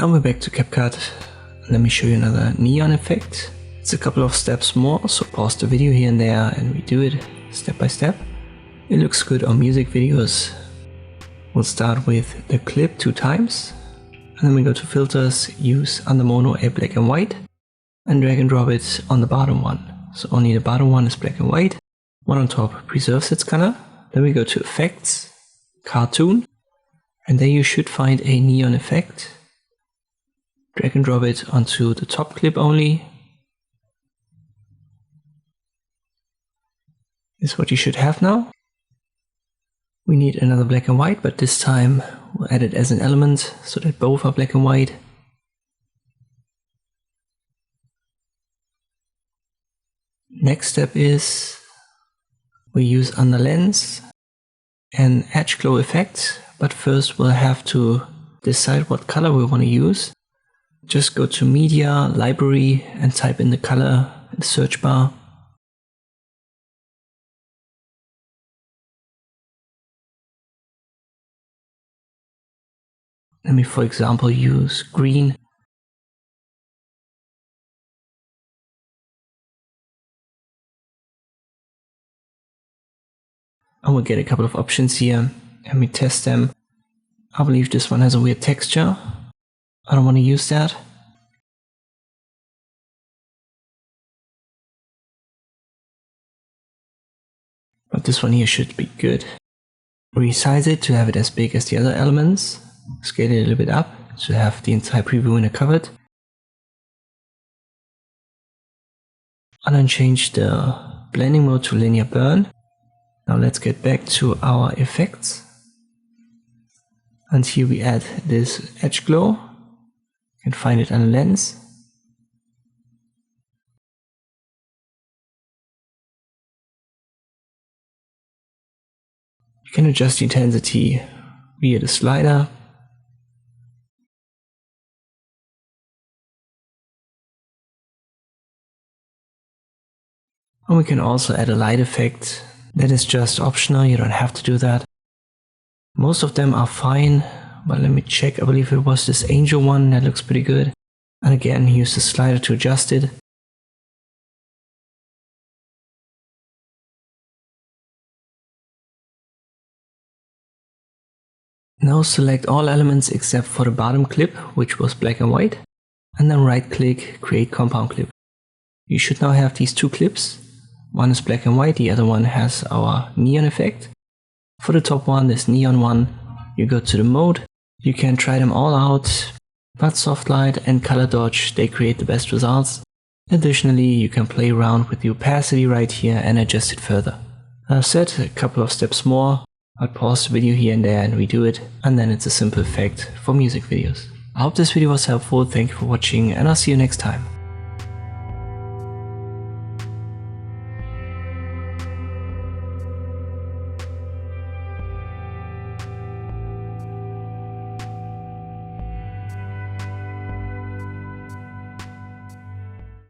And we're back to CapCut. Let me show you another neon effect. It's a couple of steps more, so pause the video here and there and we do it step by step. It looks good on music videos. We'll start with the clip 2 times, and then we go to filters, use under mono a black and white, and drag and drop it on the bottom one. So only the bottom one is black and white, one on top preserves its color. Then we go to effects, cartoon, and there you should find a neon effect. Drag and drop it onto the top clip only. This is what you should have now. We need another black and white, but this time we'll add it as an element so that both are black and white. Next step is we use under lens an edge glow effect, but first we'll have to decide what color we want to use. Just go to media, library, and type in the color in the search bar. Let me, for example, use green. And we'll get a couple of options here and we test them. I believe this one has a weird texture. I don't want to use that. But this one here should be good. Resize it to have it as big as the other elements. Scale it a little bit up to have the entire preview window covered. And then change the blending mode to linear burn. Now let's get back to our effects. And here we add this edge glow. You can find it on lens. You can adjust the intensity via the slider. And we can also add a light effect. That is just optional, you don't have to do that. Most of them are fine, but let me check. I believe it was this angel one that looks pretty good. And again, use the slider to adjust it. Now select all elements except for the bottom clip, which was black and white, and then right click, create compound clip. You should now have these 2 clips. One is black and white, the other one has our neon effect. For the top one, this neon one, you go to the mode. You can try them all out, but soft light and color dodge, they create the best results. Additionally, you can play around with the opacity right here and adjust it further. I've said a couple of steps more. I'll pause the video here and there and redo it, and then it's a simple effect for music videos. I hope this video was helpful, thank you for watching, and I'll see you next time.